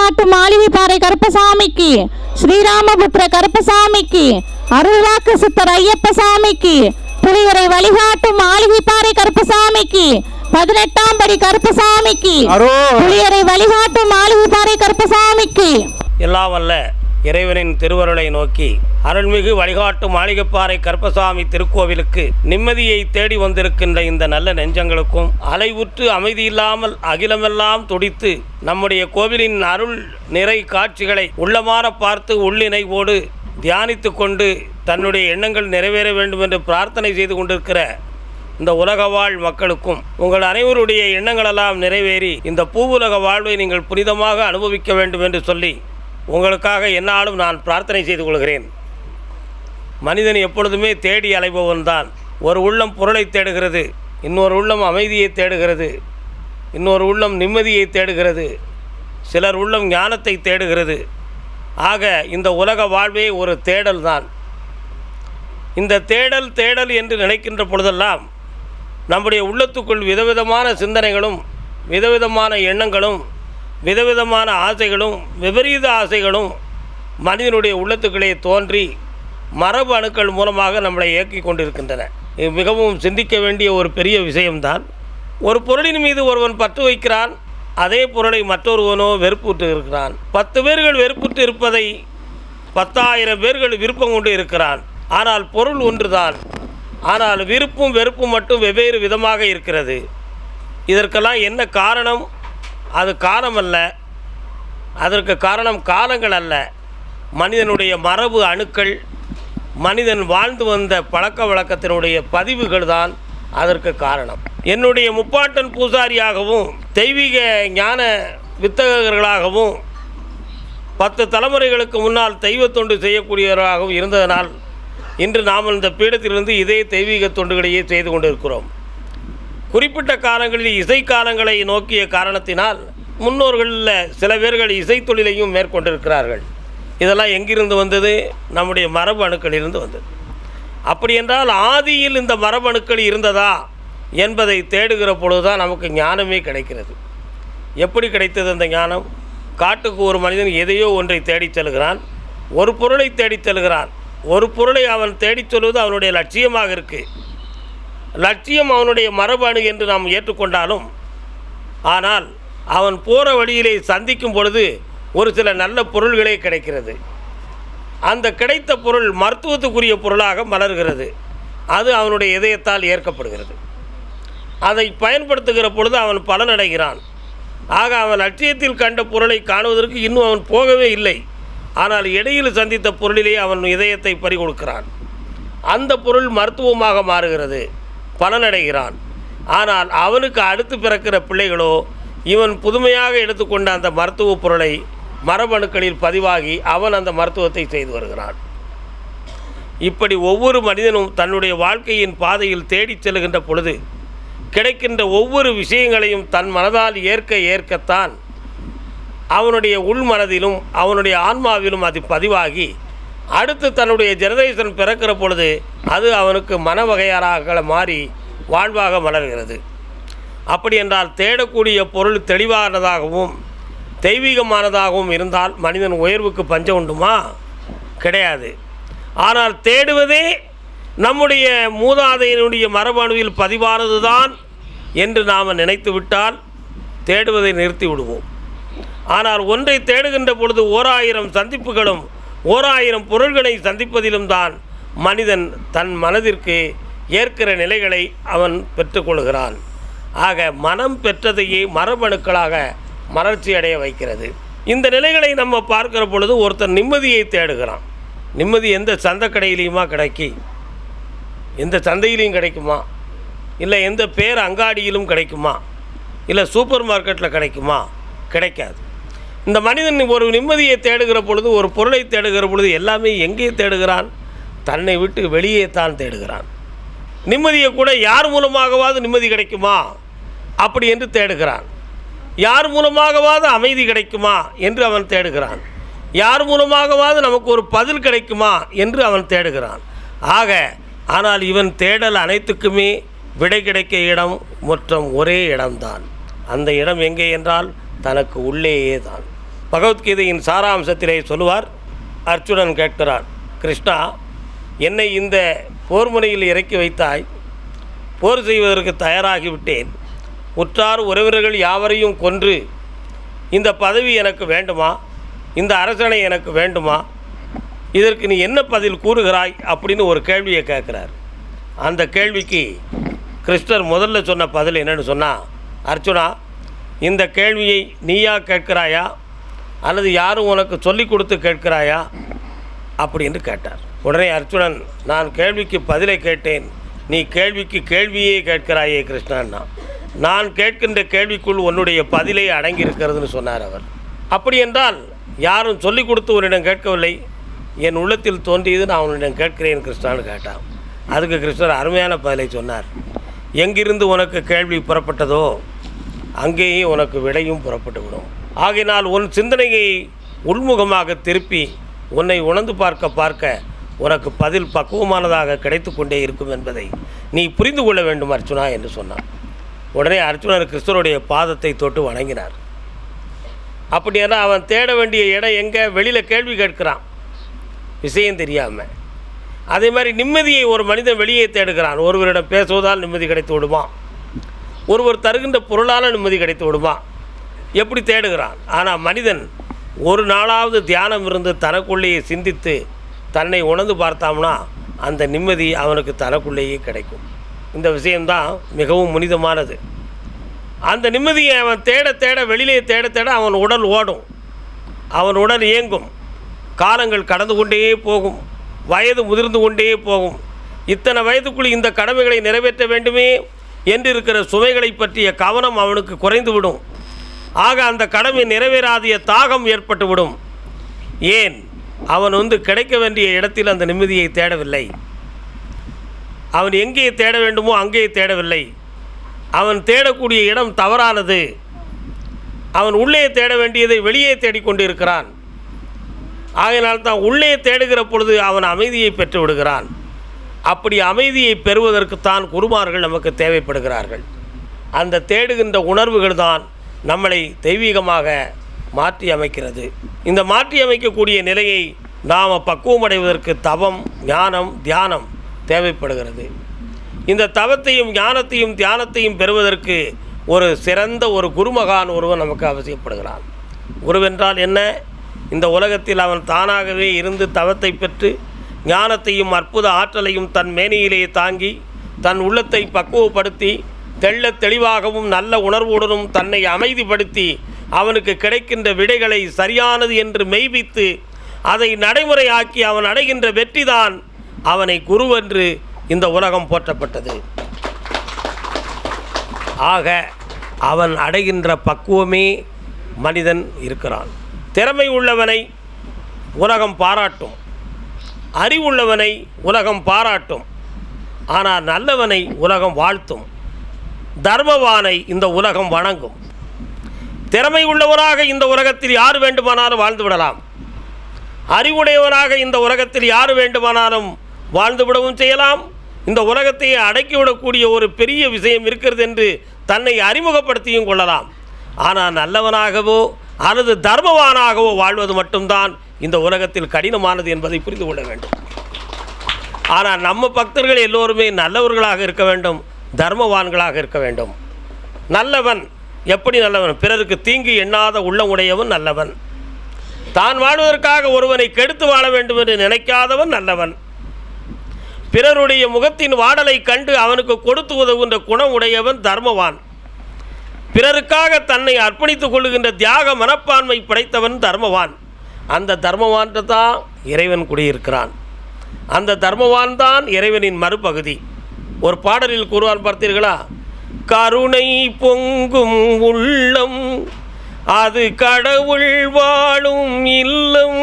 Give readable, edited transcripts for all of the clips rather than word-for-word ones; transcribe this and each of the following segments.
வழிகாட்டு மாளிகைப்பாறை கருப்பசாமிக்கு, ஸ்ரீராமபுத்திர கருப்பசாமிக்கு, அருள்வாக்கு சித்தர் ஐயப்பசாமிக்கு, புலியரை வழிகாட்டு மாளிகைப்பாறை கருப்பசாமிக்கு, 18ஆம் படி கருப்பசாமிக்கு, புலியரை வழிகாட்டு மாளிகைப்பாறை கருப்பசாமிக்கு. எல்லாம் வல்ல இறைவனின் திருவருளை நோக்கி அருள்மிகு வழிகாட்டு மாளிகைப்பாறை கருப்பசாமி திருக்கோவிலுக்கு நிம்மதியை தேடி வந்திருக்கின்ற இந்த நல்ல நெஞ்சங்களுக்கும், அலைவுற்று அமைதியில்லாமல் அகிலமெல்லாம் துடித்து நம்முடைய கோவிலின் அருள் நிறை காட்சிகளை உள்ளமாற பார்த்து உள்ளிணைவோடு தியானித்து கொண்டு தன்னுடைய எண்ணங்கள் நிறைவேற வேண்டும் என்று பிரார்த்தனை செய்து கொண்டிருக்கிற இந்த உலக வாழ் மக்களுக்கும், உங்கள் அனைவருடைய எண்ணங்களெல்லாம் நிறைவேறி இந்த பூவுலக வாழ்வை நீங்கள் புனிதமாக அனுபவிக்க வேண்டும் என்று சொல்லி உங்களுக்காக என்னாலும் நான் பிரார்த்தனை செய்து கொள்கிறேன். மனிதன் எப்பொழுதுமே தேடி அலைபவன் தான். ஒரு உள்ளம் பொருளை தேடுகிறது, இன்னொரு உள்ளம் அமைதியை தேடுகிறது, இன்னொரு உள்ளம் நிம்மதியை தேடுகிறது, சிலர் உள்ளம் ஞானத்தை தேடுகிறது. ஆக இந்த உலக வாழ்வே ஒரு தேடல் தான். இந்த தேடல் என்று நினைக்கின்ற பொழுதெல்லாம் நம்முடைய உள்ளத்துக்குள் விதவிதமான சிந்தனைகளும், விதவிதமான எண்ணங்களும், விதவிதமான ஆசைகளும், விபரீத ஆசைகளும் மனிதனுடைய உள்ளத்துக்களே தோன்றி மரபு அணுக்கள் மூலமாக நம்மளை இயக்கி கொண்டிருக்கின்றன. இது மிகவும் சிந்திக்க வேண்டிய ஒரு பெரிய விஷயம்தான். ஒரு பொருளின் மீது ஒருவன் பற்று வைக்கிறான், அதே பொருளை மற்றொருவனோ வெறுப்புற்று இருக்கிறான். 10 பேர்கள் வெறுப்புற்று இருப்பதை 10,000 பேர்கள் விருப்பம் கொண்டு இருக்கிறான். ஆனால் பொருள் ஒன்றுதான். ஆனால் விருப்பும் வெறுப்பும் மட்டும் வெவ்வேறு விதமாக இருக்கிறது. இதற்கெல்லாம் என்ன காரணம்? அது காலம் அல்ல, அதற்கு காரணம் காலங்கள் அல்ல, மனிதனுடைய மரபு அணுக்கள், மனிதன் வாழ்ந்து வந்த பழக்க வழக்கத்தினுடைய பதிவுகள் தான் அதற்கு காரணம். என்னுடைய முப்பாட்டன் பூசாரியாகவும் தெய்வீக ஞான வித்தகர்களாகவும் 10 தலைமுறைகளுக்கு முன்னால் தெய்வ தொண்டு செய்யக்கூடியவர்களாகவும் இருந்ததனால் இன்று நாம் இந்த பீடத்திலிருந்து இதே தெய்வீக தொண்டுகளையே செய்து கொண்டிருக்கிறோம். குறிப்பிட்ட காலங்களில் இசை காலங்களை நோக்கிய காரணத்தினால் முன்னோர்களில் சில பேர்கள் இசை தொழிலையும் மேற்கொண்டிருக்கிறார்கள். இதெல்லாம் எங்கிருந்து வந்தது? நம்முடைய மரபு அணுக்களிலிருந்து வந்தது. அப்படி என்றால் ஆதியில் இந்த மரபு அணுக்கள் இருந்ததா என்பதை தேடுகிற பொழுதுதான் நமக்கு ஞானமே கிடைக்கிறது. எப்படி கிடைத்தது அந்த ஞானம்? காட்டுக்கு ஒரு மனிதன் எதையோ ஒன்றை தேடிச் செல்கிறான், ஒரு பொருளை தேடிச் செல்கிறான். ஒரு பொருளை அவன் தேடிச் சொல்வது அவனுடைய லட்சியமாக இருக்குது. லட்சியம் அவனுடைய மரபு அணு என்று நாம் ஏற்றுக்கொண்டாலும், ஆனால் அவன் போகிற வழியிலே சந்திக்கும் பொழுது ஒரு சில நல்ல பொருள்களே கிடைக்கிறது. அந்த கிடைத்த பொருள் மருத்துவத்துக்குரிய பொருளாக மலர்கிறது. அது அவனுடைய இதயத்தால் ஏற்கப்படுகிறது. அதை பயன்படுத்துகிற பொழுது அவன் பலனடைகிறான். ஆக அவன் லட்சியத்தில் கண்ட பொருளை காணுவதற்கு இன்னும் அவன் போகவே இல்லை. ஆனால் இடையில் சந்தித்த பொருளிலே அவன் இதயத்தை பறிகொடுக்கிறான். அந்த பொருள் மருத்துவமாக மாறுகிறது, பலனடைகிறான். ஆனால் அவனுக்கு அடுத்து பிறக்கிற பிள்ளைகளோ இவன் புதுமையாக எடுத்துக்கொண்ட அந்த மருத்துவ பொருளை மரபணுக்களில் பதிவாகி அவன் அந்த மருத்துவத்தை செய்து வருகிறான். இப்படி ஒவ்வொரு மனிதனும் தன்னுடைய வாழ்க்கையின் பாதையில் தேடிச் செல்கின்ற பொழுது கிடைக்கின்ற ஒவ்வொரு விஷயங்களையும் தன் மனதால் ஏற்கத்தான் அவனுடைய உள்மனதிலும் அவனுடைய ஆன்மாவிலும் அது பதிவாகி அடுத்து தன்னுடைய ஜெனரேஷன் பிறக்கிற பொழுது அது அவனுக்கு மனவகையாராக மாறி வாழ்வாக மலர்கிறது. அப்படி என்றால் தேடக்கூடிய பொருள் தெளிவானதாகவும் தெய்வீகமானதாகவும் இருந்தால் மனிதன் உயர்வுக்கு பஞ்சம் உண்டுமா? கிடையாது. ஆனால் தேடுவதே நம்முடைய மூதாதையினுடைய மரபணுவில் பதிவானது தான் என்று நாம் நினைத்து விட்டால் தேடுவதை நிறுத்தி விடுவோம். ஆனால் ஒன்றை தேடுகின்ற பொழுது 1000 சந்திப்புகளும் 1000 பொருள்களை சந்திப்பதிலும் தான் மனிதன் தன் மனதிற்கு ஏற்கிற நிலைகளை அவன் பெற்றுக்கொள்கிறான். ஆக மனம் பெற்றதையே மரபணுக்களாக மலர்ச்சி அடைய வைக்கிறது. இந்த நிலைகளை நம்ம பார்க்கிற பொழுது ஒருத்தர் நிம்மதியை தேடுகிறான். நிம்மதி எந்த சந்தை கடையிலையுமா கிடைக்கி? எந்த சந்தையிலையும் கிடைக்குமா? இல்லை எந்த பேர் அங்காடியிலும் கிடைக்குமா? இல்லை சூப்பர் மார்க்கெட்டில் கிடைக்குமா? கிடைக்காது. இந்த மனிதன் ஒரு நிம்மதியை தேடுகிற பொழுது, ஒரு பொருளை தேடுகிற பொழுது எல்லாமே எங்கே தேடுகிறான்? தன்னை விட்டு வெளியே தான் தேடுகிறான். நிம்மதியை கூட யார் மூலமாகவாது நிம்மதி கிடைக்குமா அப்படி என்று தேடுகிறான். யார் மூலமாகவாது அமைதி கிடைக்குமா என்று அவன் தேடுகிறான். யார் மூலமாகவாது நமக்கு ஒரு பதில் கிடைக்குமா என்று அவன் தேடுகிறான். ஆனால் இவன் தேடல் அனைத்துக்குமே விடை கிடைக்க இடம் மற்றும் ஒரே இடம்தான். அந்த இடம் எங்கே என்றால் தனக்கு உள்ளேயே தான். பகவத்கீதையின் சாராம்சத்திலே சொல்லுவார். அர்ச்சுனன் கேட்கிறான், கிருஷ்ணா, என்னை இந்த போர் முனையில் இறக்கி வைத்தாய், போர் செய்வதற்கு தயாராகிவிட்டேன், உற்றார் உறவினர்கள் யாவரையும் கொன்று இந்த பதவி எனக்கு வேண்டுமா, இந்த அரசனை எனக்கு வேண்டுமா, இதற்கு நீ என்ன பதில் கூறுகிறாய் அப்படின்னு ஒரு கேள்வியை கேட்குறார். அந்த கேள்விக்கு கிருஷ்ணர் முதல்ல சொன்ன பதில் என்னென்னு சொன்னால், அர்ச்சுனா, இந்த கேள்வியை நீயா கேட்கிறாயா அல்லது யாரும் உனக்கு சொல்லிக் கொடுத்து கேட்கிறாயா அப்படின்னு கேட்டார். உடனே அர்ச்சுனன், நான் கேள்விக்கு பதிலை கேட்டேன், நீ கேள்விக்கு கேள்வியே கேட்கிறாயே கிருஷ்ணன்னா, நான் கேட்கின்ற கேள்விக்குள் உன்னுடைய பதிலே அடங்கியிருக்கிறதுன்னு சொன்னார் அவர். அப்படி என்றால் யாரும் சொல்லிக் கொடுத்து உன்னிடம் கேட்கவில்லை, என் உள்ளத்தில் தோன்றியது நான் உன்னிடம் கேட்கிறேன் கிருஷ்ணான்னு கேட்டான். அதுக்கு கிருஷ்ணர் அருமையான பதிலை சொன்னார். எங்கிருந்து உனக்கு கேள்வி புறப்பட்டதோ அங்கேயே உனக்கு விடையும் புறப்பட்டுவிடும். ஆகையினால் உன் சிந்தனையை உள்முகமாக திருப்பி உன்னை உணர்ந்து பார்க்க உனக்கு பதில் பக்குவமானதாக கிடைத்து கொண்டே இருக்கும் என்பதை நீ புரிந்து கொள்ள வேண்டும் அர்ச்சுனா என்று சொன்னான். உடனே அர்ச்சுனர் கிருஷ்ணருடைய பாதத்தை தொட்டு வணங்கினார். அப்படின்னா அவன் தேட வேண்டிய இடம் எங்கே? வெளியில் கேள்வி கேட்கிறான், விஷயம் தெரியாமல். அதே மாதிரி நிம்மதியை ஒரு மனிதன் வெளியே தேடுகிறான். ஒருவரிடம் பேசுவதால் நிம்மதி கிடைத்து விடுமா, ஒருவர் தருகின்ற பொருளால் நிம்மதி கிடைத்து விடுமா, எப்படி தேடுகிறான். ஆனால் மனிதன் ஒரு நாளாவது தியானம் இருந்து தனக்குள்ளேயே சிந்தித்து தன்னை உணர்ந்து பார்த்தாம்னா அந்த நிம்மதி அவனுக்கு தனக்குள்ளேயே கிடைக்கும். இந்த விஷயம்தான் மிகவும் புனிதமானது. அந்த நிம்மதியை அவன் தேட தேட வெளியிலே தேட தேட அவன் உடல் ஓடும், அவன் உடல் இயங்கும், காலங்கள் கடந்து கொண்டே போகும், வயது முதிர்ந்து கொண்டே போகும். இத்தனை வயதுக்குள் இந்த கடமைகளை நிறைவேற்ற வேண்டுமே என்று இருக்கிற சுமைகளை பற்றிய கவனம் அவனுக்கு குறைந்துவிடும். ஆக அந்த கடமை நிறைவேறாதிய தாகம் ஏற்பட்டுவிடும். ஏன்? அவன் கிடைக்க வேண்டிய இடத்தில் அந்த நிம்மதியை தேடவில்லை. அவன் எங்கே தேட வேண்டுமோ அங்கே தேடவில்லை. அவன் தேடக்கூடிய இடம் தவறானது. அவன் உள்ளே தேட வேண்டியதை வெளியே தேடிக்கொண்டு இருக்கிறான். ஆகையினால் தான் உள்ளே தேடுகிற பொழுது அவன் அமைதியை பெற்று விடுகிறான். அப்படி அமைதியை பெறுவதற்குத்தான் குருமார்கள் நமக்கு தேவைப்படுகிறார்கள். அந்த தேடுகின்ற உணர்வுகள் தான் நம்மளை தெய்வீகமாக மாற்றி அமைக்கிறது. இந்த மாற்றி அமைக்கக்கூடிய நிலையை நாம் பக்குவமடைவதற்கு தவம், ஞானம், தியானம் தேவைப்படுகிறது. இந்த தவத்தையும் ஞானத்தையும் தியானத்தையும் பெறுவதற்கு ஒரு சிறந்த ஒரு குருமகான் ஒருவன் நமக்கு அவசியப்படுகிறான். குருவென்றால் என்ன? இந்த உலகத்தில் அவன் தானாகவே இருந்து தவத்தை பெற்று ஞானத்தையும் அற்புத ஆற்றலையும் தன் மேனியிலே தாங்கி தன் உள்ளத்தை பக்குவப்படுத்தி தெள்ள தெளிவாகவும் நல்ல உணர்வுடனும் தன்னை அமைதிப்படுத்தி அவனுக்கு கிடைக்கின்ற விடைகளை சரியானது என்று மெய்ப்பித்து அதை நடைமுறையாக்கி அவன் அடைகின்ற வெற்றிதான் அவனை குருவென்று இந்த உலகம் போற்றப்பட்டது. ஆக அவன் அடைகின்ற பக்குவமே மனிதன் இருக்கிறான். திறமை உள்ளவனை உலகம் பாராட்டும், அறிவுள்ளவனை உலகம் பாராட்டும், ஆனால் நல்லவனை உலகம் வாழ்த்தும், தர்மவானை இந்த உலகம் வணங்கும். திறமை உள்ளவராக இந்த உலகத்தில் யார் வேண்டுமானாலும் வாழ்ந்து விடலாம். அறிவுடையவராக இந்த உலகத்தில் யார் வேண்டுமானாலும் வாழ்ந்துவிடவும் செய்யலாம். இந்த உலகத்தை அடக்கிவிடக்கூடிய ஒரு பெரிய விஷயம் இருக்கிறது என்று தன்னை அறிமுகப்படுத்தியும் கொள்ளலாம். ஆனால் நல்லவனாகவோ அல்லது தர்மவானாகவோ வாழ்வது மட்டும்தான் இந்த உலகத்தில் கடினமானது என்பதை புரிந்து கொள்ள வேண்டும். ஆனால் நம்ம பக்தர்கள் எல்லோருமே நல்லவர்களாக இருக்க வேண்டும், தர்மவான்களாக இருக்க வேண்டும். நல்லவன் எப்படி நல்லவன்? பிறருக்கு தீங்கு எண்ணாத உள்ளம் உடையவன் நல்லவன். தான் வாழ்வதற்காக ஒருவனை கெடுத்து வாழ வேண்டும் என்று நினைக்காதவன் நல்லவன். பிறருடைய முகத்தின் வாடலை கண்டு அவனுக்கு கொடுத்து உதவுகின்ற குணம் உடையவன் தர்மவான். பிறருக்காக தன்னை அர்ப்பணித்துக் கொள்ளுகின்ற தியாக மனப்பான்மை படைத்தவன் தர்மவான். அந்த தர்மவான் தான் இறைவன் குடியிருக்கிறான். அந்த தர்மவான் தான் இறைவனின் மறுபகுதி. ஒரு பாடலில் கூறுவான், பார்த்தீர்களா? கருணை பொங்கும் உள்ளம் அது கடவுள் வாழும் இல்லம்,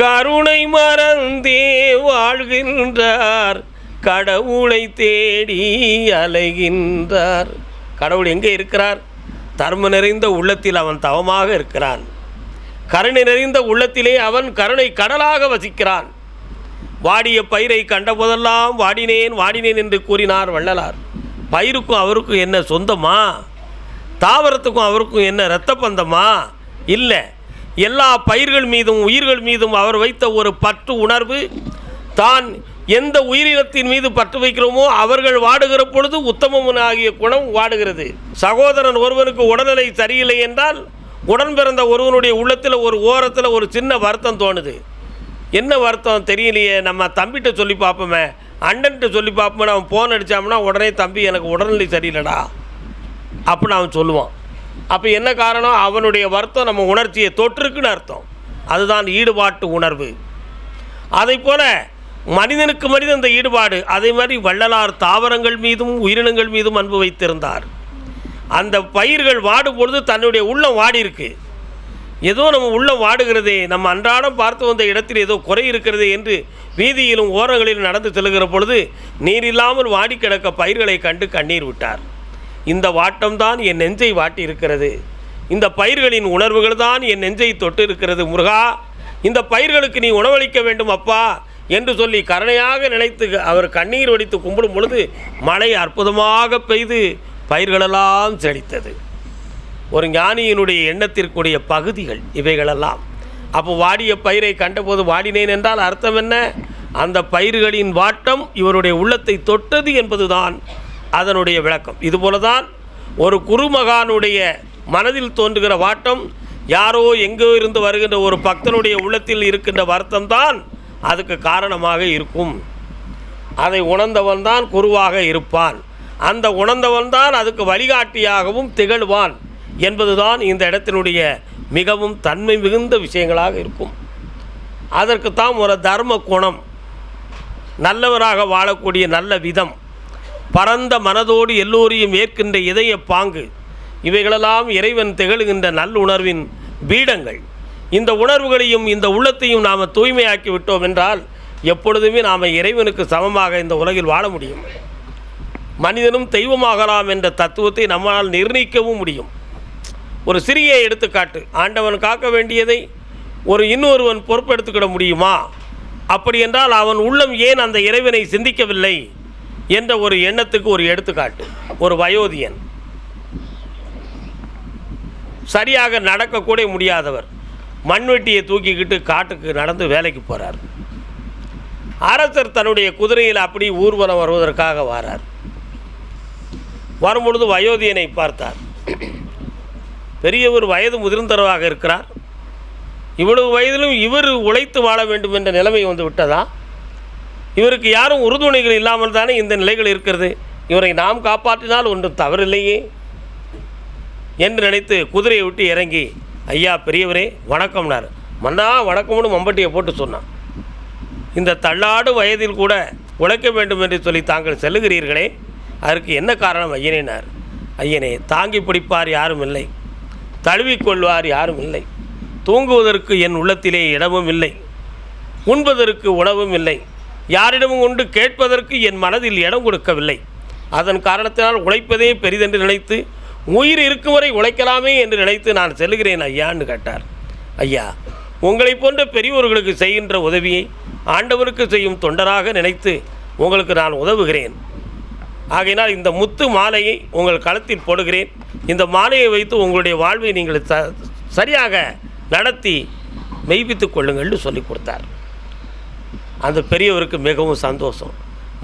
கருணை மறந்தே வாழ்கின்றார், கடவுளை தேடி அலைகின்றார். கடவுள் எங்கே இருக்கிறார்? தர்ம நிறைந்த உள்ளத்தில் அவன் தவமாக இருக்கிறான். கருணை நிறைந்த உள்ளத்திலே அவன் கருணை கடலாக வசிக்கிறான். வாடிய பயிரை கண்டபோதெல்லாம் வாடினேன் வாடினேன் என்று கூறினார் வள்ளலார். பயிருக்கும் அவருக்கும் என்ன சொந்தமா? தாவரத்துக்கும் அவருக்கும் என்ன இரத்த பந்தமா இல்லை. எல்லா பயிர்கள் மீதும் உயிர்கள் மீதும் அவர் வைத்த ஒரு பற்று உணர்வு, தான் எந்த உயிரினத்தின் மீது பற்று வைக்கிறோமோ அவர்கள் வாடுகிற பொழுது உத்தமன் ஆகிய குணம் வாடுகிறது. சகோதரன் ஒருவனுக்கு உடல்நிலை சரியில்லை என்றால் உடன் பிறந்த ஒருவனுடைய உள்ளத்தில் ஒரு ஓரத்தில் ஒரு சின்ன வருத்தம் தோணுது. என்ன வருத்தம் தெரியலையே, நம்ம தம்பிகிட்ட சொல்லி பார்ப்போமே, அண்ணன்கிட்ட சொல்லி பார்ப்போமே. அவன் ஃபோன் அடித்தாம்னா உடனே தம்பி எனக்கு உடல்நிலை சரியில்லைடா அப்படின்னு அவன் சொல்லுவான். அப்போ என்ன காரணம்? அவனுடைய வருத்தம் நம்ம உணர்ச்சியை தொற்றுக்குன்னு அர்த்தம். அதுதான் ஈடுபாட்டு உணர்வு. அதை போல் மனிதனுக்கு மனிதன் இந்த ஈடுபாடு. அதே மாதிரி வள்ளலார் தாவரங்கள் மீதும் உயிரினங்கள் மீதும் அன்பு வைத்திருந்தார். அந்த பயிர்கள் வாடும் பொழுது தன்னுடைய உள்ளம் வாடி இருக்கு. ஏதோ நம்ம உள்ளம் வாடுகிறதே, நம்ம அன்றாடம் பார்த்து வந்த இடத்தில் ஏதோ குறை இருக்கிறது என்று வீதியிலும் ஓரங்களிலும் நடந்து செல்கிற பொழுது நீர் இல்லாமல் வாடி கிடக்க பயிர்களை கண்டு கண்ணீர் விட்டார். இந்த வாட்டம்தான் என் நெஞ்சை வாட்டி இருக்கிறது, இந்த பயிர்களின் உணர்வுகள் தான் என் நெஞ்சை தொட்டு இருக்கிறது. முருகா, இந்த பயிர்களுக்கு நீ உணவளிக்க வேண்டும் அப்பா என்று சொல்லி கருணையாக நினைத்து அவர் கண்ணீர் வடித்து கும்பிடும் பொழுது மழை அற்புதமாக பெய்து பயிர்களெல்லாம் செழித்தது. ஒரு ஞானியினுடைய எண்ணத்திற்குரிய பகுதிகள் இவைகளெல்லாம். அப்போ வாடிய பயிரை கண்டபோது வாடினேன் என்றால் அர்த்தம் என்ன? அந்த பயிர்களின் வாட்டம் இவருடைய உள்ளத்தை தொட்டது என்பதுதான் அதனுடைய விளக்கம். இதுபோல தான் ஒரு குருமகானுடைய மனதில் தோன்றுகிற வாட்டம் யாரோ எங்கோ இருந்து வருகின்ற ஒரு பக்தனுடைய உள்ளத்தில் இருக்கின்ற வருத்தம் தான் அதுக்கு காரணமாக இருக்கும். அதை உணர்ந்தவன் தான் குருவாக இருப்பான். அந்த உணர்ந்தவன் தான் அதுக்கு வழிகாட்டியாகவும் திகழ்வான் என்பதுதான் இந்த இடத்தினுடைய மிகவும் தன்மை மிகுந்த விஷயங்களாக இருக்கும். அதற்குத்தான் ஒரு தர்ம குணம், நல்லவராக வாழக்கூடிய நல்ல விதம், பரந்த மனதோடு எல்லோரையும் ஏற்கின்ற இதய பாங்கு, இவைகளெல்லாம் இறைவன் திகழ்கின்ற நல்லுணர்வின் பீடங்கள். இந்த உணர்வுகளையும் இந்த உள்ளத்தையும் நாம் தூய்மையாக்கி விட்டோம் என்றால் எப்பொழுதுமே நாம் இறைவனுக்கு சமமாக இந்த உலகில் வாழ முடியும். மனிதனும் தெய்வமாகலாம் என்ற தத்துவத்தை நம்மால் நிர்ணயிக்கவும் முடியும். ஒரு சிறிய எடுத்துக்காட்டு, ஆண்டவன் காக்க வேண்டியதை ஒரு இன்னொருவன் பொறுப்பெடுத்துக்கிட முடியுமா? அப்படி என்றால் அவன் உள்ளம் ஏன் அந்த இறைவனை சிந்திக்கவில்லை என்ற ஒரு எண்ணத்துக்கு ஒரு எடுத்துக்காட்டு. ஒரு வயோதியன், சரியாக நடக்கக்கூட முடியாதவர், மண்வெட்டியை தூக்கிக்கிட்டு காட்டுக்கு நடந்து வேலைக்கு போகிறார். அரசர் தன்னுடைய குதிரையில் அப்படி ஊர்வலம் வருவதற்காக வரார். வரும்பொழுது வயோதியனை பார்த்தார். பெரியவர் வயது முதிர்ந்தவராக இருக்கிறார். இவ்வளவு வயதிலும் இவர் உழைத்து வாழ வேண்டும் என்ற நிலைமை வந்து விட்டதா? இவருக்கு யாரும் உறுதுணைகள் இல்லாமல் தானே இந்த நிலைகள் இருக்கிறது. இவரை நாம் காப்பாற்றினால் ஒன்றும் தவறில்லையே என்று நினைத்து குதிரையை விட்டு இறங்கி, ஐயா பெரியவரே வணக்கம்னார். மன்னா வணக்கம்னு மம்பட்டியை போட்டு சொன்னான். இந்த தள்ளாடு வயதில் கூட உழைக்க வேண்டும் என்று சொல்லி தாங்கள் செல்லுகிறீர்களே, அதற்கு என்ன காரணம் ஐயனேனார். ஐயனே, தாங்கி பிடிப்பார் யாரும் இல்லை, தழுவிக்கொள்வார் யாரும் இல்லை, தூங்குவதற்கு என் உள்ளத்திலே இடமும் இல்லை, உண்பதற்கு உணவும் இல்லை, யாரிடமும் கொண்டு கேட்பதற்கு என் மனதில் இடம் கொடுக்கவில்லை. அதன் காரணத்தினால் உழைப்பதே பெரிதென்று நினைத்து உயிர் இருக்கும் வரை உழைக்கலாமே என்று நினைத்து நான் செல்லுகிறேன் ஐயான்னு கேட்டார். ஐயா, உங்களை போன்ற பெரியோர்களுக்கு செய்கின்ற உதவியை ஆண்டவருக்கு செய்யும் தொண்டராக நினைத்து உங்களுக்கு நான் உதவுகிறேன். ஆகையினால் இந்த முத்து மாலையை உங்கள் களத்தில் போடுகிறேன். இந்த மாலையை வைத்து உங்களுடைய வாழ்வை நீங்கள் சரியாக நடத்தி மெய்ப்பித்து கொள்ளுங்கள்னு சொல்லி கொடுத்தார். அந்த பெரியவருக்கு மிகவும் சந்தோஷம்.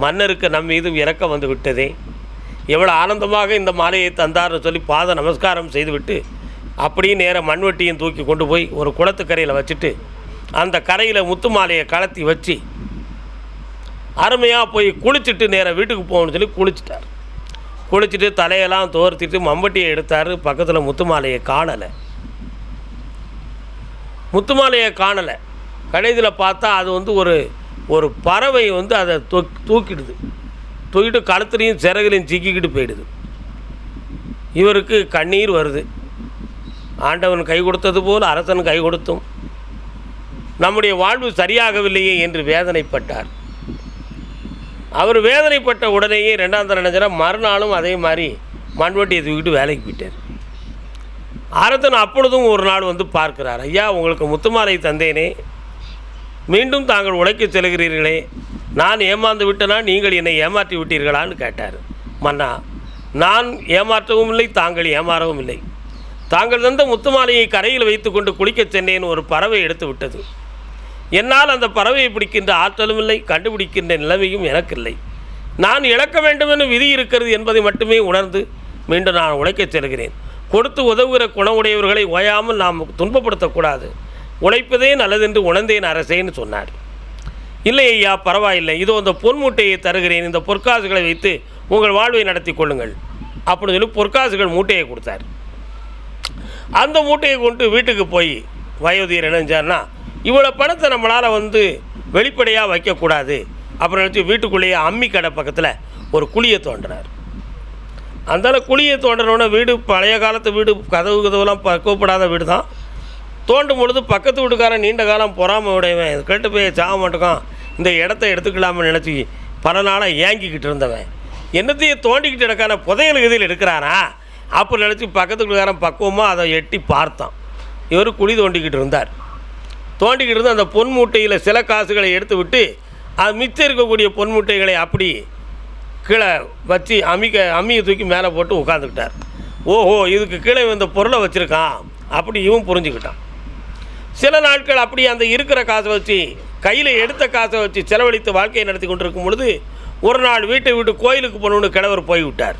மன்னருக்கு நம் மீதும் இரக்கம் வந்து விட்டதே, எவ்வளோ ஆனந்தமாக இந்த மாலையை தந்தார்னு சொல்லி பாத நமஸ்காரம் செய்துவிட்டு அப்படியே நேர மண்வெட்டியும் தூக்கி கொண்டு போய் ஒரு குளத்துக்கரையில் வச்சுட்டு அந்த கரையில் முத்து மாலையை கலத்தி வச்சு அருமையாக போய் குளிச்சுட்டு நேராக வீட்டுக்கு போகணும்னு சொல்லி குளிச்சுட்டார். குளிச்சுட்டு தலையெல்லாம் தோர்த்திட்டு மம்பட்டியை எடுத்தார். பக்கத்தில் முத்து மாலையை காணலை. முத்து மாலையை காணலை. கடைசியில் பார்த்தா அது வந்து ஒரு பறவை வந்து அதை தூக்கிடுது. தூக்கிட்டு கழுத்துலையும் சிறகுலையும் சிக்கிக்கிட்டு போயிடுது. இவருக்கு கண்ணீர் வருது. ஆண்டவன் கை கொடுத்தது போல் அரசன் கை கொடுத்தும் நம்முடைய வாழ்வு சரியாகவில்லையே என்று வேதனைப்பட்டார். அவர் வேதனைப்பட்ட உடனேயே ரெண்டாம் தர நினைச்சா மறுநாளும் அதே மாதிரி மண்வெட்டியை தூக்கிட்டு வேலைக்கு போயிட்டார். அரசன் அப்பொழுதும் ஒரு நாள் வந்து பார்க்கிறார். ஐயா, உங்களுக்கு முத்துமாலை தந்தேனே, மீண்டும் தாங்கள் உழைக்க செல்கிறீர்களே, நான் ஏமாந்து விட்டனா நீங்கள் என்னை ஏமாற்றி விட்டீர்களான்னு கேட்டார். மன்னா, நான் ஏமாற்றவும் இல்லை, தாங்கள் ஏமாறவும் இல்லை. தாங்கள் தந்த முத்துமாலையை கரையில் வைத்துக்கொண்டு குளிக்கச் சென்றேன். ஒரு பறவை எடுத்து விட்டது. என்னால் அந்த பறவையை பிடிக்கின்ற ஆற்றலும் இல்லை, கண்டுபிடிக்கின்ற நிலைமையும் எனக்கில்லை. நான் இழக்க வேண்டுமென்று விதி இருக்கிறது என்பதை மட்டுமே உணர்ந்து மீண்டும் நான் உழைக்கச் செல்கிறேன். கொடுத்து உதவுகிற குணமுடையவர்களை ஓயாமல் நாம் துன்பப்படுத்தக்கூடாது. உழைப்பதே நல்லதென்று உணர்ந்தேன் அரசேன்னு சொன்னார். இல்லை ஐயா, பரவாயில்லை, இதோ இந்த பொன் மூட்டையை தருகிறேன், இந்த பொற்காசுகளை வைத்து உங்கள் வாழ்வை நடத்தி கொள்ளுங்கள் அப்படின்னு சொல்லி பொற்காசுகள் மூட்டையை கொடுத்தார். அந்த மூட்டையை கொண்டு வீட்டுக்கு போய் வயோதிகர் இணைஞ்சார்னா, இவ்வளோ பணத்தை நம்மளால் வெளிப்படையாக வைக்கக்கூடாது அப்புறம் நினச்சி வீட்டுக்குள்ளேயே அம்மி கடை பக்கத்தில் ஒரு குழியை தோன்றினார். அந்த குழியை தோன்றனோட வீடு பழைய காலத்து வீடு, கதவுலாம் பக்குவப்படாத வீடு தான். தோண்டும் பொழுது பக்கத்து வீட்டுக்காரன் நீண்ட காலம் பொறாமை உடையவன், கேட்டு போய் சாக மாட்டேக்கான், இந்த இடத்த எடுத்துக்கலாம்னு நினச்சி பல நாளாக ஏங்கிக்கிட்டு இருந்தவன் என்னத்தையும் தோண்டிக்கிட்டு இடக்கான புதையல் கதியில் எடுக்கிறானா அப்போ நினச்சி பக்கத்து வீட்டுக்காரன் பக்குவமாக அதை எட்டி பார்த்தான். இவர் குழி தோண்டிக்கிட்டு இருந்தார். தோண்டிக்கிட்டு இருந்து அந்த பொன் மூட்டையில் சில காசுகளை எடுத்து விட்டு அது மிச்சம் இருக்கக்கூடிய பொன் மூட்டைகளை அப்படி கீழே வச்சு அம்மியை தூக்கி மேலே போட்டு உட்காந்துக்கிட்டார். ஓஹோ, இதுக்கு கீழே இந்த பொருளை வச்சுருக்கான் அப்படி இவன் புரிஞ்சுக்கிட்டான். சில நாட்கள் அப்படி அந்த இருக்கிற காசை வச்சு, கையில் எடுத்த காசை வச்சு செலவழித்து வாழ்க்கையை நடத்தி கொண்டிருக்கும் பொழுது ஒரு நாள் வீட்டை விட்டு கோயிலுக்கு போகணுன்னு கிழவர் போய்விட்டார்.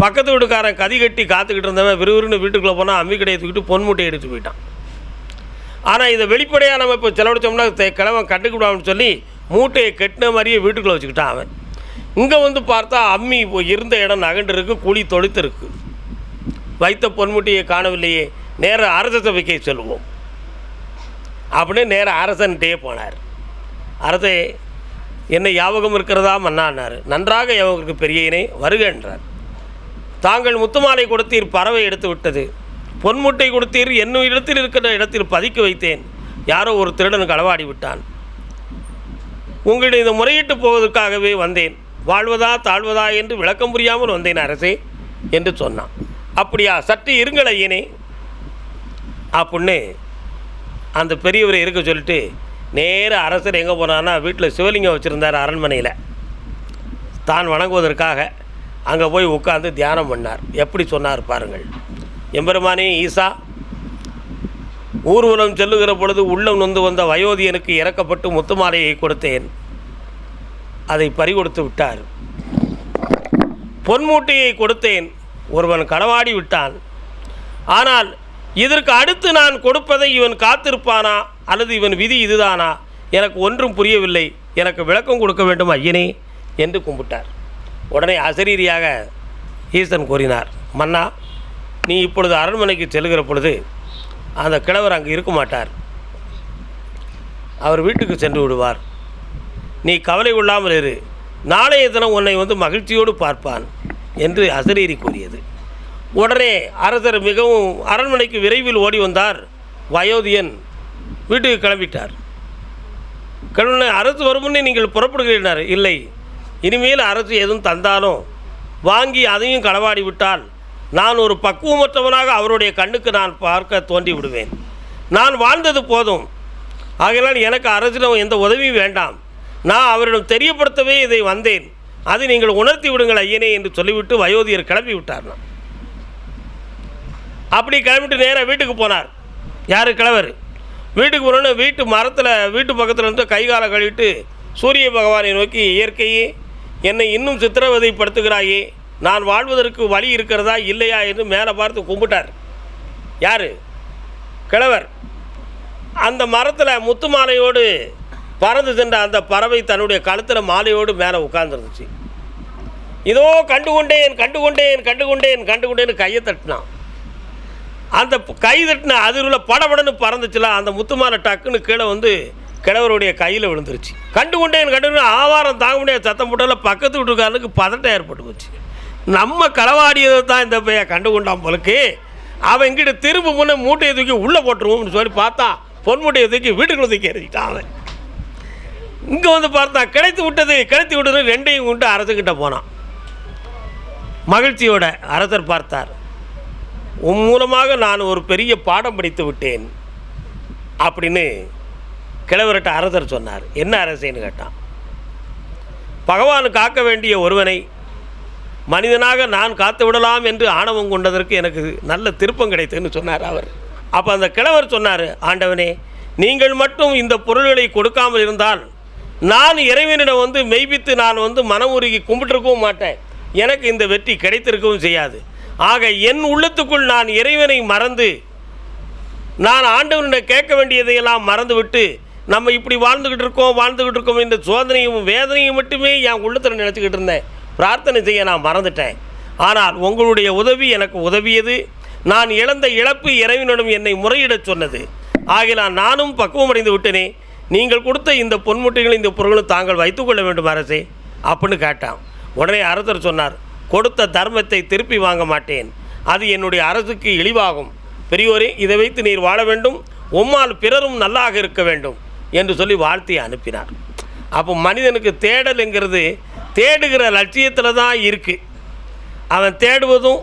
பக்கத்து வீட்டுக்காரன் கதி கட்டி காத்துக்கிட்டு இருந்தவன் விறுவிறுன்னு வீட்டுக்குள்ளே போனால் அம்மி கடையை தூக்கிட்டு பொன் மூட்டையை எடுத்து போயிட்டான். ஆனால் இதை வெளிப்படையாக நம்ம இப்போ செலவழித்தோம்னா கிழவன் கண்டுக்கிடுவான்னு சொல்லி மூட்டையை கட்டின மாதிரியே வீட்டுக்குள்ளே வச்சுக்கிட்டான் அவன். இங்கே பார்த்தா அம்மி இருந்த இடம் நகண்டு இருக்கு, குழி தொழுத்து இருக்கு. வைத்த பொன்முட்டியை காணவில்லையே, நேர அரச சபைக்கை சொல்லுவோம் அப்படின்னு நேர அரசன்கிட்டே போனார். அரசே, என்னை ஞாபகம் இருக்கிறதா மன்னான்னார். நன்றாக ஞாபகம் பெரியனே, வருக என்றார். தாங்கள் முத்துமாலை கொடுத்தீர், பறவை எடுத்து விட்டது. பொன்முட்டை கொடுத்தீர், என்னும் இடத்தில் இருக்கிற இடத்தில் பதுக்கி வைத்தேன். யாரோ ஒரு திருடன் களவாடி விட்டான். உங்களிடம் இதை முறையிட்டு போவதற்காகவே வந்தேன். வாழ்வதா தாழ்வதா என்று விளக்கம் புரியாமல் வந்தேன் அரசே என்று சொன்னான். அப்படியா, சற்று இருங்கள் ஐயனே அப்படின்னு அந்த பெரியவரை இருக்க சொல்லிட்டு நேர அரசர் எங்கே போனான்னா, வீட்டில் சிவலிங்கம் வச்சுருந்தார் அரண்மனையில். தான் வணங்குவதற்காக அங்கே போய் உட்கார்ந்து தியானம் பண்ணார். எப்படி சொன்னார் பாருங்கள். எம்பெருமானே ஈசா, ஊர்வலம் செல்லுகிற பொழுது உள்ளம் நொந்து வந்த வயோதியனுக்கு இறக்கப்பட்டு முத்துமாலையை கொடுத்தேன். அதை பறிகொடுத்து விட்டார். பொன்மூட்டையை கொடுத்தேன், ஒருவன் களவாடி விட்டான். ஆனால் இதற்கு அடுத்து நான் கொடுப்பதை இவன் காத்திருப்பானா அல்லது இவன் விதி இதுதானா எனக்கு ஒன்றும் புரியவில்லை. எனக்கு விளக்கம் கொடுக்க வேண்டும் ஐயனே என்று கும்பிட்டார். உடனே அசரீரியாக ஈசன் கூறினார், மன்னா, நீ இப்பொழுது அரண்மனைக்கு செல்கிற பொழுது அந்த கிழவர் அங்கு இருக்க மாட்டார். அவர் வீட்டுக்கு சென்று விடுவார். நீ கவலை கொள்ளாமல் இரு. நாளைய தினம் உன்னை மகிழ்ச்சியோடு பார்ப்பான் என்று அசரீரி கூறியது. உடனே அரசர் மிகவும் அரண்மனைக்கு விரைவில் ஓடி வந்தார். வயோதியன் வீட்டுக்கு கிளம்பிட்டார். கிளம்பின அரசு வருமுன்னே நீங்கள் புறப்படுகிறீர்கள். இல்லை, இனிமேல் அரசு எதுவும் தந்தாலும் வாங்கி அதையும் களவாடி விட்டால் நான் ஒரு பக்குவமற்றவனாக அவருடைய கண்ணுக்கு நான் பார்க்க தோன்றி விடுவேன். நான் வாழ்ந்தது போதும். ஆகையால் எனக்கு அரசிடம் எந்த உதவியும் வேண்டாம். நான் அவரிடம் தெரியப்படுத்தவே இதை வந்தேன். அதை நீங்கள் உணர்த்தி விடுங்கள் ஐயனே என்று சொல்லிவிட்டு வயோதியர் கிளம்பி விட்டார். அப்படி கிளம்பிட்டு நேராக வீட்டுக்கு போனார். யார்? கிழவர். வீட்டுக்கு போனோன்னு வீட்டு மரத்தில் வீட்டு பக்கத்தில் இருந்து கைகாலை கழுவிட்டு சூரிய பகவானை நோக்கி, இயற்கையே என்னை இன்னும் சித்திரவதைப்படுத்துகிறாயே, நான் வாழ்வதற்கு வழி இருக்கிறதா இல்லையா என்று மேலே பார்த்து கும்பிட்டார். யார்? கிழவர். அந்த மரத்தில் முத்து மாலையோடு பறந்து சென்ற அந்த பறவை தன்னுடைய கழுத்தில் மாலையோடு மேலே உட்கார்ந்துருந்துச்சு. இதோ கண்டுகொண்டேன் கண்டுகொண்டேன் கண்டுகொண்டேன் கண்டுகொண்டேன்னு கையை தட்டினான். அந்த கை தட்டின அதிர்வில் படபடன்னு பறந்துச்சுலாம். அந்த முத்து மாலை டக்குன்னு கீழே கிழவருடைய கையில் விழுந்துருச்சு. கண்டுகொண்டேன் கண்டுகொண்டு ஆவாரம் தாங்க முடியாத சத்தம் போட்டால் பக்கத்து வீட்டுக்காரனுக்கு பதட்டம் ஏற்பட்டு போச்சு. நம்ம களவாடியதை தான் இந்த பையன் கண்டுகொண்டான் போலுக்கு. அவன் இங்கிட்ட திரும்ப முன்னே மூட்டையை தூக்கி உள்ளே போட்டுருவோம்னு சொல்லி பார்த்தா பொன் மூட்டையை தூக்கி வீட்டுக்குள்ளே தூக்கி எறிஞ்சிட்டான். அவன் இங்கே பார்த்தா கிடைத்து விட்டது ரெண்டையும் கொண்டு அரசுக்கிட்ட போனான். மகிழ்ச்சியோட அரசர் பார்த்தார். உன் மூலமாக நான் ஒரு பெரிய பாடம் படித்து விட்டேன் அப்படின்னு கிழவர்கிட்ட அரசர் சொன்னார். என்ன அரசேன்னு கேட்டான். பகவான் காக்க வேண்டிய ஒருவனை மனிதனாக நான் காத்து விடலாம் என்று ஆணவம் கொண்டதற்கு எனக்கு நல்ல திருப்பம் கிடைத்ததுன்னு சொன்னார் அவர். அப்போ அந்த கிழவர் சொன்னார், ஆண்டவனே நீங்கள் மட்டும் இந்த பொருள்களை கொடுக்காமல் இருந்தால் நான் இறைவனிடம் மெய்ப்பித்து நான் மனமுருகி கும்பிட்டுருக்கவும் மாட்டேன், எனக்கு இந்த வெற்றி கிடைத்திருக்கவும் செய்யாது. ஆக என் உள்ளத்துக்குள் நான் இறைவனை மறந்து நான் ஆண்டவனிடம் கேட்க வேண்டியதையெல்லாம் மறந்துவிட்டு நம்ம இப்படி வாழ்ந்துக்கிட்டு இருக்கோம் இந்த சோதனையும் வேதனையும் மட்டுமே என் உள்ளத்தில் நினச்சிக்கிட்டு இருந்தேன், பிரார்த்தனை செய்ய நான் மறந்துட்டேன். ஆனால் உங்களுடைய உதவி எனக்கு உதவியது, நான் இழந்த இழப்பு இறைவனிடம் என்னை முறையிடச் சொன்னது. ஆகினால் நானும் பக்குவமடைந்து விட்டேனே, நீங்கள் கொடுத்த இந்த பொன்முட்டைகளும் இந்த பொருளும் தாங்கள் வைத்துக்கொள்ள வேண்டும் அரசே அப்படின்னு கேட்டான். உடனே அரசர் சொன்னார், கொடுத்த தர்மத்தை திருப்பி வாங்க மாட்டேன், அது என்னுடைய அரசுக்கு இழிவாகும். பெரியோரே, இதை வைத்து நீர் வாழ வேண்டும், உம்மால் பிறரும் நல்லாக இருக்க வேண்டும் என்று சொல்லி வாழ்த்தி அனுப்பினார். அப்போ மனிதனுக்கு தேடலுங்கிறது தேடுகிற லட்சியத்தில் தான் இருக்குது. அவன் தேடுவதும்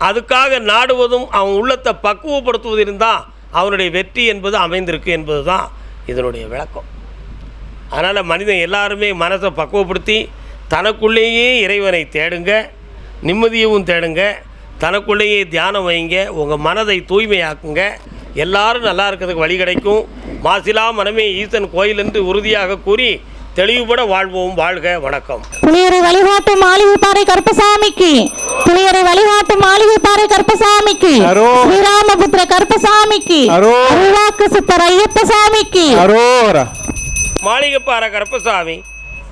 அதுக்காக நாடுவதும் அவன் உள்ளத்தை பக்குவப்படுத்துவதிலும் தான் அவனுடைய வெற்றி என்பது அமைந்திருக்கு என்பது தான் இதனுடைய விளக்கம். அதனால் மனிதன் எல்லாருமே மனசை பக்குவப்படுத்தி தனக்குள்ளேயே இறைவனை தேடுங்க, நிம்மதியவும் தேடுங்க, தனக்குள்ளேயே தியானம் வைங்க, உங்கள் மனதை தூய்மையாக்குங்க, எல்லாரும் நல்லா இருக்கிறதுக்கு வழி கிடைக்கும். மாசிலா மனமே ஈசன் கோயில் என்று உறுதியாக கூறி தெளிவுபட வாழ்வோம். வாழ்க. வணக்கம். புளியரை வழிகாட்டும் மாளிகைப்பாறை கருப்பசாமிக்கு, புளியரை வழிகாட்டும் மாளிகைப்பாறை கருப்பசாமிக்கு, ஸ்ரீராமபுத்திர கருப்பசாமிக்கு, அருள்வாக்கு சித்தர் ஐயப்பசாமிக்கு. மாளிகைப்பாறை கருப்பசாமி,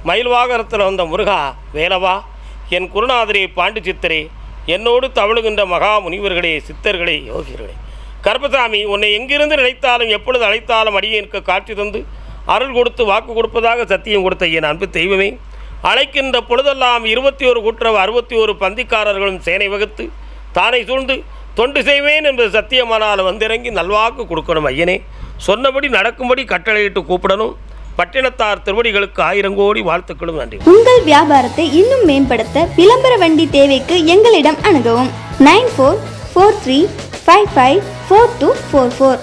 மயில்வாகரத்தில் வந்த முருகா வேலவா, என் குருநாதரே பாண்டி சித்தரே, என்னோடு தவழுகின்ற மகா முனிவர்களே, சித்தர்களே, யோகிகளே, கருப்பசாமி உன்னை எங்கிருந்து நினைத்தாலும் எப்பொழுது அழைத்தாலும் அடியேனுக்கு காட்சி தந்து அருள் கொடுத்து வாக்கு கொடுப்பதாக சத்தியம் கொடுத்த என் அன்பு தெய்வமே, அழைக்கின்ற பொழுதெல்லாம் 21 கூட்டுறவு 61 பந்திக்காரர்களும் சேனை வகுத்து தானை சூழ்ந்து தொண்டு செய்வேன் என்று சத்தியமானால் வந்திறங்கி நல்வாக்கு கொடுக்கணும். ஐயனே, சொன்னபடி நடக்கும்படி கட்டளையிட்டு கூப்பிடணும். பட்டினத்தார் திருவடிகளுக்கு 1000 கோடி வாழ்த்துக்களும் நன்றி. உங்கள் வியாபாரத்தை இன்னும் மேம்படுத்த விளம்பர வண்டி தேவைக்கு எங்களிடம் அணுகவும். 9443554244.